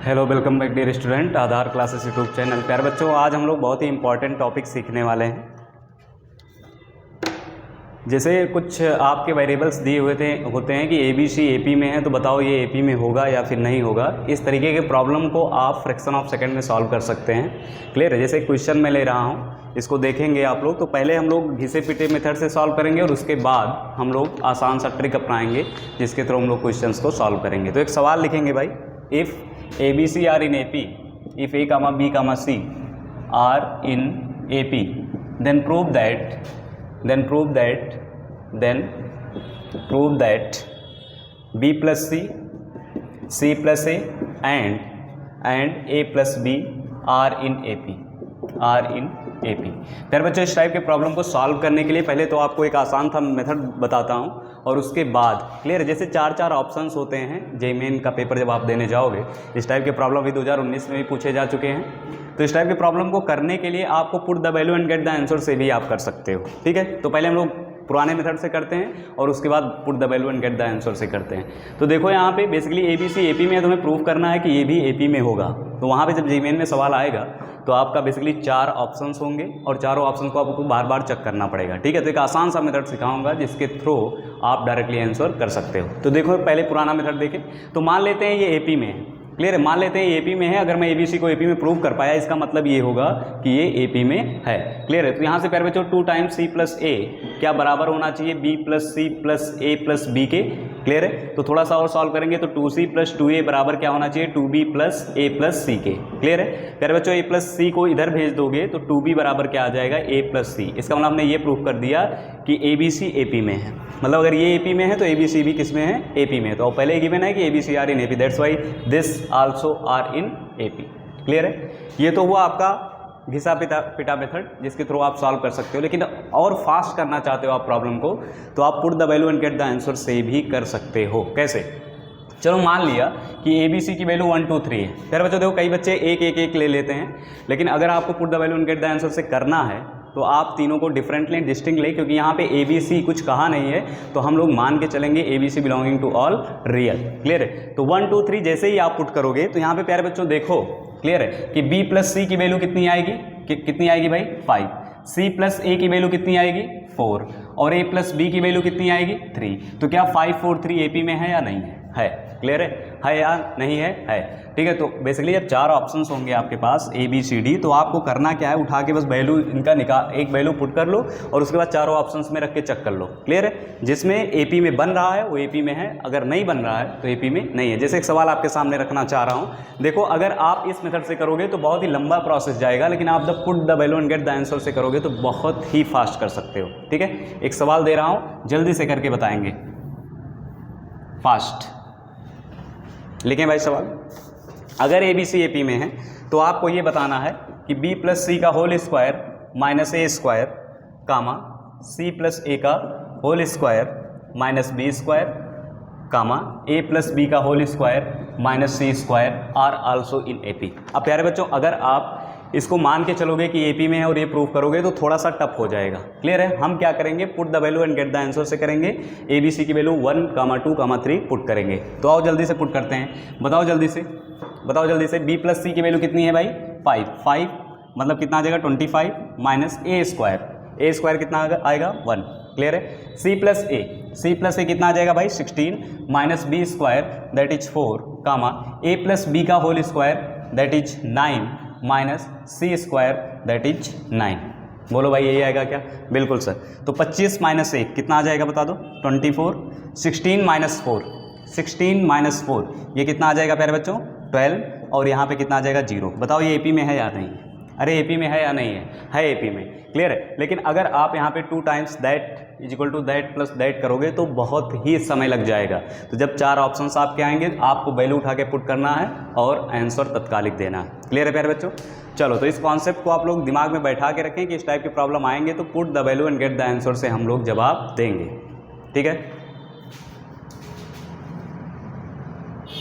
Hello, welcome back dear student, Aadhaar classes YouTube channel. प्यारे बच्चों, आज हम लोग बहुत ही इंपॉर्टेंट टॉपिक सीखने वाले हैं। जैसे कुछ आपके वेरिएबल्स दिए होते हैं कि ABC AP में है, तो बताओ ये AP में होगा या फिर नहीं होगा। इस तरीके के प्रॉब्लम को आप फ्रैक्शन ऑफ सेकंड में सॉल्व कर सकते हैं। क्लियर है? जैसे क्वेश्चन मैं ले रहा हूँ, इसको देखेंगे आप लोग। तो पहले हम लोग घिसे पिटे मेथड से सॉल्व करेंगे और उसके बाद हम लोग आसान सा ट्रिक अपनाएंगे जिसके थ्रू हम लोग क्वेश्चंस को सॉल्व करेंगे। तो एक सवाल लिखेंगे भाई, if ABC are in AP, if A, B, C are in AP, then prove that B plus C plus A and A plus B are in AP। फिर बच्चों, इस टाइप के प्रॉब्लम को सॉल्व करने के लिए पहले तो आपको एक आसान था मेथड बताता हूँ और उसके बाद क्लियर, जैसे चार ऑप्शंस होते हैं जेईई मेन का पेपर जब आप देने जाओगे। इस टाइप के प्रॉब्लम भी 2019 में भी पूछे जा चुके हैं। तो इस टाइप के प्रॉब्लम को करने के लिए आपको put the value and get the answer से भी आप कर सकते हो। ठीक है, तो पहले हम लोग पुराने मेथड से करते हैं और उसके बाद put the value and get the answer से करते हैं। तो देखो यहाँ पे बेसिकली ABC AP में है, तुम्हें प्रूव करना है कि ये भी AP में होगा। तो वहाँ पे जब जेईई मेन में सवाल आएगा तो आपका बेसिकली 4 ऑप्शंस होंगे और चारों ऑप्शन को आपको बार बार चेक करना पड़ेगा। ठीक है, तो एक आसान सा मेथड सिखाऊंगा जिसके थ्रू आप डायरेक्टली आंसर कर सकते हो। तो देखो पहले पुराना मेथड देखें। तो मान लेते हैं ये AP में है। क्लियर है? मान लेते हैं AP में है। अगर मैं ABC को AP में प्रूव कर पाया, इसका मतलब ये होगा कि ये AP में है। क्लियर है? तो यहाँ से प्यारे बच्चों 2 टाइम्स C प्लस A क्या बराबर होना चाहिए B plus C plus A plus B के। क्लियर है? तो थोड़ा सा और सॉल्व करेंगे तो 2C प्लस 2A बराबर क्या होना चाहिए 2B plus A plus C के। क्लियर है? प्यारे बच्चों, A प्लस C को इधर भेज दोगे तो 2B बराबर क्या आ जाएगा A प्लस C। इसका मतलब हमने ये प्रूव कर दिया कि ABC AP में है। मतलब अगर ये AP में है तो ABC भी किस में है? AP में। तो पहले गिवन है कि ABC are in AP, that's why this also are in AP। Clear है? ये तो हुआ आपका घिसा पिटा मेथड जिसके थ्रू आप सॉल्व कर सकते हो। लेकिन और फास्ट करना चाहते हो आप प्रॉब्लम को, तो आप put the value and get the answer से भी कर सकते हो। कैसे? चलो मान लिया कि ABC की वैल्यू 1 2 3 है। फिर बच्चों देखो, कई बच्चे एक ले लेते हैं, लेकिन अगर आपको put the value and get the answer से करना है तो आप तीनों को डिफरेंट लें, डिस्टिंक्ट लें, क्योंकि यहाँ पे ABC कुछ कहा नहीं है तो हम लोग मान के चलेंगे ABC belonging to all real. Clear है? तो 1 2 3 जैसे ही आप पुट करोगे तो यहाँ पे प्यारे बच्चों देखो, क्लियर है कि B प्लस C की वैल्यू कितनी आएगी? कितनी आएगी भाई? 5। C प्लस A की वैल्यू कितनी आएगी? 4। और A प्लस B की वैल्यू कितनी आएगी? 3। तो क्या 5 4 3 AP में है या नहीं है? क्लियर है या नहीं है? ठीक है। तो बेसिकली जब 4 ऑप्शंस होंगे आपके पास ABCD, तो आपको करना क्या है, उठा के बस वैल्यू इनका एक वैल्यू पुट कर लो और उसके बाद चारों ऑप्शंस में रख के चेक कर लो। क्लियर है? जिसमें AP में बन रहा है वो AP में है, अगर नहीं बन रहा है तो AP में नहीं है। जैसे एक सवाल आपके सामने रखना चाह रहा हूँ, देखो अगर आप इस मेथड से करोगे तो बहुत ही लंबा प्रोसेस जाएगा, लेकिन आप जब put the value and get the answer से करोगे तो बहुत ही फास्ट कर सकते हो। ठीक है, एक सवाल दे रहा हूँ, जल्दी से करके बताएंगे, फास्ट लिखें भाई सवाल। अगर ABC AP में है तो आपको ये बताना है कि B प्लस C का whole square minus A square comma C plus A का whole square minus B square comma A plus B का whole square minus C square are also in AP। अब प्यारे बच्चों, अगर आप इसको मान के चलोगे कि AP में है और ये प्रूव करोगे तो थोड़ा सा टफ हो जाएगा। क्लियर है? हम क्या करेंगे, put the value and get the answer से करेंगे। ABC की वैल्यू 1 2 3 पुट करेंगे। तो आओ जल्दी से पुट करते हैं। बताओ जल्दी से B प्लस C की वैल्यू कितनी है भाई? 5 मतलब कितना आ जाएगा 25 माइनस A स्क्वायर कितना आएगा 1। क्लियर है? C प्लस A कितना आ जाएगा भाई 16 minus B square that is 4 comma A plus B का whole square that is 9 minus C square that is 9। बोलो भाई यही आएगा क्या? बिल्कुल सर। तो 25 माइनस 1 कितना आ जाएगा बता दो? 24। 16 माइनस 4 ये कितना आ जाएगा प्यारे बच्चों? 12। और यहाँ पे कितना आ जाएगा 0। बताओ ये AP में है या नहीं? अरे AP में है या नहीं है AP में। क्लियर है? लेकिन अगर आप यहाँ पे 2 times that is equal to that plus that करोगे तो बहुत ही समय लग जाएगा। तो जब 4 ऑप्शंस आपके आएंगे आपको वैल्यू उठा के पुट करना है और आंसर तत्कालिक देना है। क्लियर है प्यारे बच्चों? चलो, तो इस कॉन्सेप्ट को आप लोग दिमाग में बैठा के रखें कि इस टाइप के प्रॉब्लम आएंगे तो put the value and get the answer से हम लोग जवाब देंगे। ठीक है?